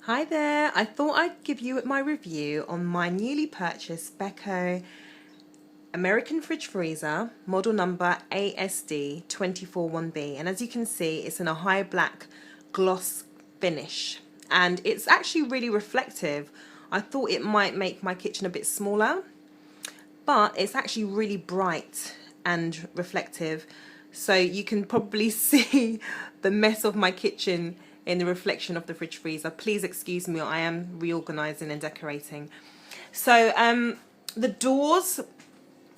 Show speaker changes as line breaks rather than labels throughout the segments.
Hi there, I thought I'd give you my review on my newly purchased Beko American fridge freezer, model number ASD241B, and as you can see it's in a high black gloss finish and it's actually really reflective. I thought it might make my kitchen a bit smaller, but it's actually really bright and reflective, so you can probably see the mess of my kitchen in the reflection of the fridge freezer. Please excuse me, I am reorganizing and decorating. So the doors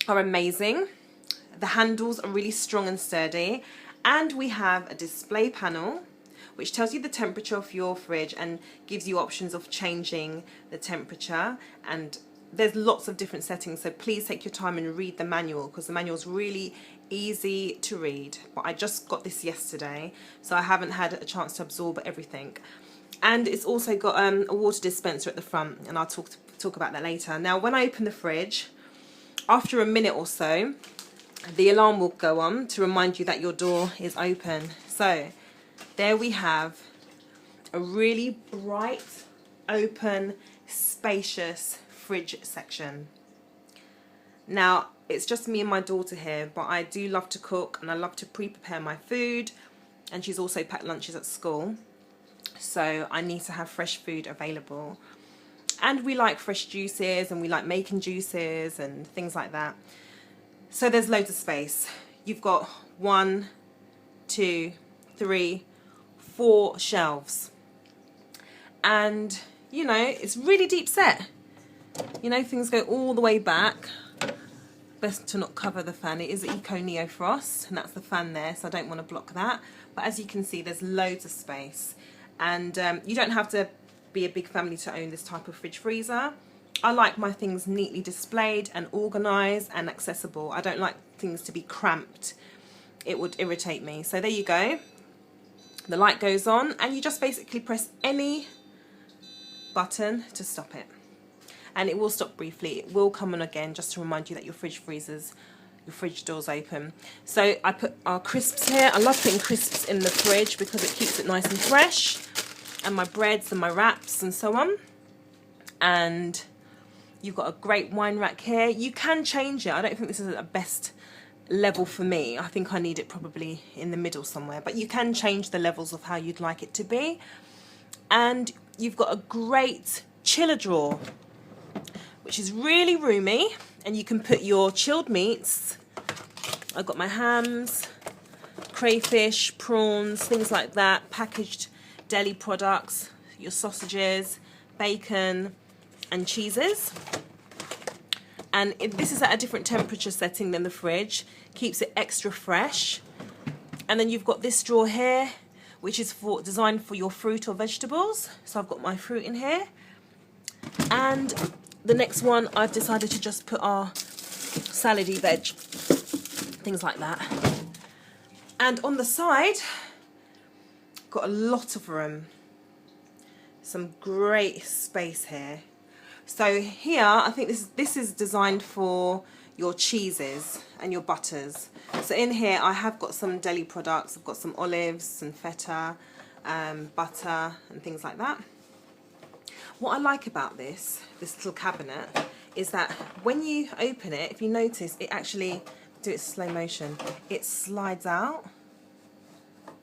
are amazing, the handles are really strong and sturdy, and we have a display panel which tells you the temperature of your fridge and gives you options of changing the temperature, and there's lots of different settings, so please take your time and read the manual because the manual is really easy to read. But I just got this yesterday, so I haven't had a chance to absorb everything. And it's also got a water dispenser at the front, and I'll talk about that later. Now when I open the fridge, after a minute or so the alarm will go on to remind you that your door is open. So there we have a really bright, open, spacious fridge section. Now it's just me and my daughter here, but I do love to cook and I love to pre-prepare my food, and she's also packed lunches at school, so I need to have fresh food available. And we like fresh juices and we like making juices and things like that. So there's loads of space. You've got 1, 2, 3, 4 shelves, and you know, it's really deep set. You know, things go all the way back. Best to not cover the fan. It is Eco Neo Frost, and that's the fan there, so I don't want to block that. But as you can see, there's loads of space, and you don't have to be a big family to own this type of fridge freezer. I like my things neatly displayed and organised and accessible. I don't like things to be cramped. It would irritate me. So there you go. The light goes on and you just basically press any button to stop it, and it will stop briefly. It will come on again just to remind you that your fridge door's open. So I put our crisps here. I love putting crisps in the fridge because it keeps it nice and fresh, and my breads and my wraps and so on. And you've got a great wine rack here. You can change it. I don't think this is a best level for me. I think I need it probably in the middle somewhere, but you can change the levels of how you'd like it to be. And you've got a great chiller drawer which is really roomy, and you can put your chilled meats. I've got my hams, crayfish, prawns, things like that, packaged deli products, your sausages, bacon and cheeses. And this is at a different temperature setting than the fridge, keeps it extra fresh. And then you've got this drawer here which is designed for your fruit or vegetables, so I've got my fruit in here. And the next one, I've decided to just put our salady veg, things like that. And on the side, got a lot of room, some great space here. So here, I think this is designed for your cheeses and your butters. So in here I have got some deli products. I've got some olives and feta, butter and things like that. What I like about this little cabinet is that when you open it, if you notice, it actually, do it slow motion, it slides out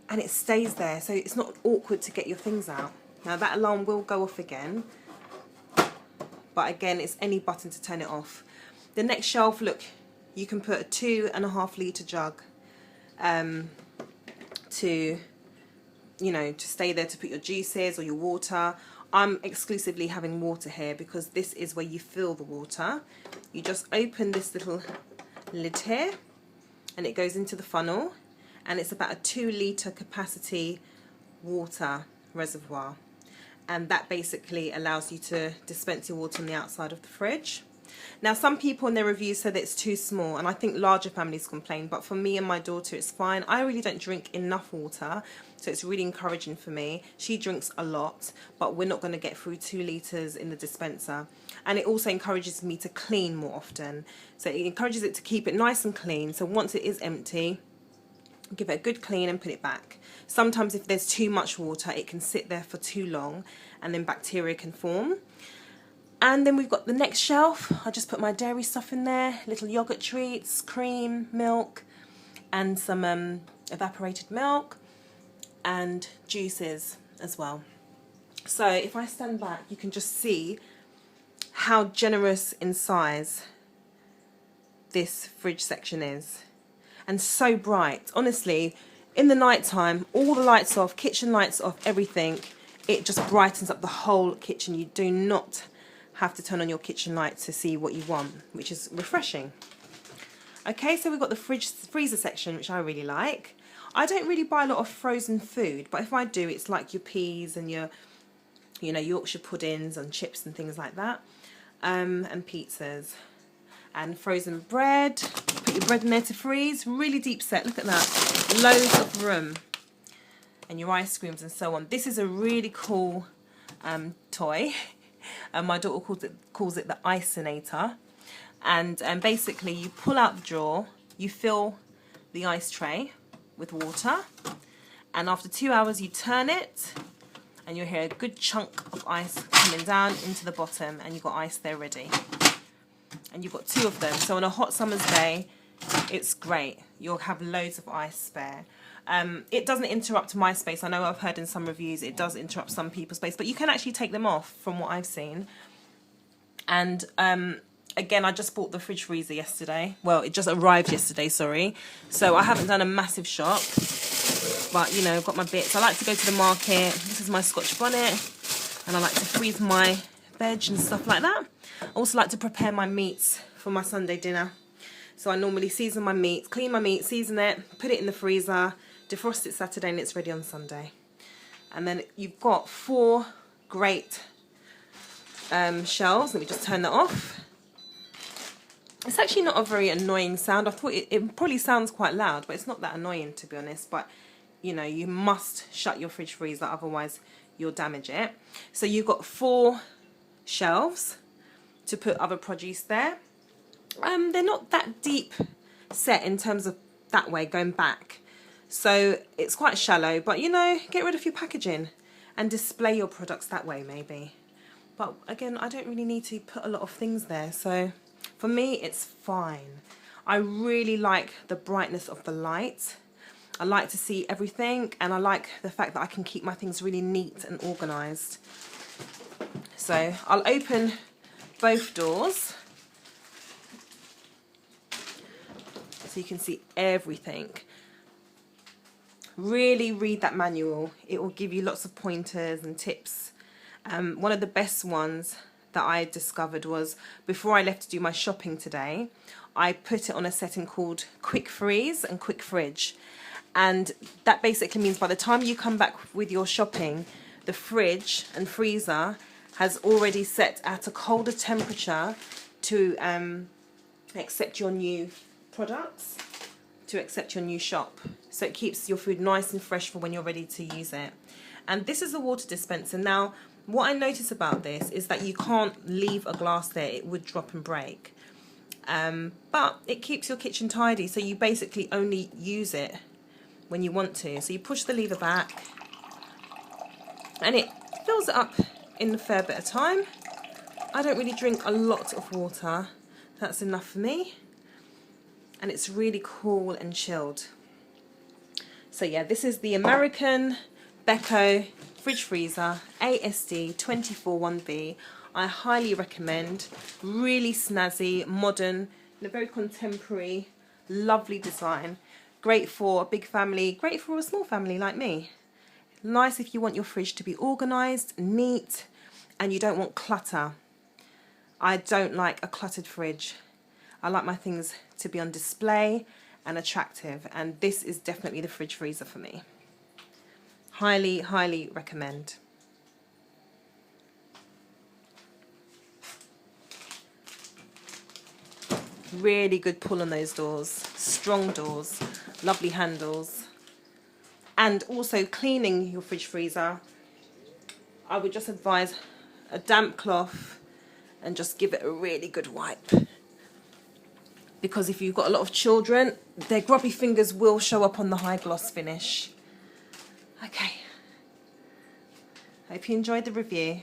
and it stays there, so it's not awkward to get your things out. Now that alarm will go off again, but again it's any button to turn it off. The next shelf, look, you can put a 2.5 litre jug to stay there to put your juices or your water. I'm exclusively having water here because this is where you fill the water. You just open this little lid here and it goes into the funnel, and it's about a 2 litre capacity water reservoir, and that basically allows you to dispense your water on the outside of the fridge. Now some people in their reviews said that it's too small, and I think larger families complain, but for me and my daughter it's fine. I really don't drink enough water, so it's really encouraging for me. She drinks a lot, but we're not going to get through 2 litres in the dispenser. And it also encourages me to clean more often, so it encourages it to keep it nice and clean, so once it is empty give it a good clean and put it back. Sometimes if there's too much water, it can sit there for too long and then bacteria can form. And then we've got the next shelf. I just put my dairy stuff in there, little yogurt treats, cream, milk, and some evaporated milk and juices as well. So if I stand back, you can just see how generous in size this fridge section is, and so bright. Honestly, in the night time, all the lights off, kitchen lights off, everything, it just brightens up the whole kitchen. You do not have to turn on your kitchen lights to see what you want, which is refreshing. Okay, so we've got the freezer section, which I really like. I don't really buy a lot of frozen food, but if I do, it's like your peas and your, you know, Yorkshire puddings and chips and things like that, and pizzas. And frozen bread. Put your bread in there to freeze. Really deep set, look at that. Loads of room. And your ice creams and so on. This is a really cool toy. And my daughter calls it the Icinator. And basically you pull out the drawer, you fill the ice tray with water, and after 2 hours you turn it, and you'll hear a good chunk of ice coming down into the bottom, and you've got ice there ready. And you've got 2 of them, so on a hot summer's day it's great. You'll have loads of ice spare. It doesn't interrupt my space. I know I've heard in some reviews it does interrupt some people's space, but you can actually take them off from what I've seen. And again, I just bought the fridge freezer yesterday. Well, it just arrived yesterday, sorry. So I haven't done a massive shop, but you know, I've got my bits. I like to go to the market. This is my Scotch bonnet, and I like to freeze my veg and stuff like that. I also like to prepare my meats for my Sunday dinner. So I normally season my meat, clean my meat, season it, put it in the freezer, defrost it Saturday, and it's ready on Sunday. And then you've got 4 great shelves. Let me just turn that off. It's actually not a very annoying sound. I thought it probably sounds quite loud, but it's not that annoying, to be honest. But you know, you must shut your fridge freezer, otherwise you'll damage it. So you've got 4 shelves to put other produce there. They're not that deep set in terms of that way going back, so it's quite shallow, but you know, get rid of your packaging and display your products that way maybe. But again, I don't really need to put a lot of things there, so for me it's fine. I really like the brightness of the light. I like to see everything, and I like the fact that I can keep my things really neat and organised. So I'll open both doors so you can see everything. Really read that manual. It will give you lots of pointers and tips. One of the best ones that I discovered was, before I left to do my shopping today, I put it on a setting called Quick Freeze and Quick Fridge. And that basically means by the time you come back with your shopping, the fridge and freezer has already set at a colder temperature to accept your new products, to accept your new shop. So it keeps your food nice and fresh for when you're ready to use it. And this is a water dispenser. Now, what I notice about this is that you can't leave a glass there. It would drop and break. But it keeps your kitchen tidy, so you basically only use it when you want to. So you push the lever back, and it fills it up in a fair bit of time. I don't really drink a lot of water. That's enough for me. And it's really cool and chilled. So yeah, this is the American Beko fridge freezer ASD241B. I highly recommend. Really snazzy, modern, and a very contemporary, lovely design. Great for a big family, great for a small family like me. Nice if you want your fridge to be organised, neat, and you don't want clutter. I don't like a cluttered fridge. I like my things to be on display and attractive, and this is definitely the fridge freezer for me. Highly, highly recommend. Really good pull on those doors, strong doors, lovely handles. And also cleaning your fridge freezer, I would just advise a damp cloth and just give it a really good wipe. because if you've got a lot of children, their grubby fingers will show up on the high gloss finish. Okay. Hope you enjoyed the review.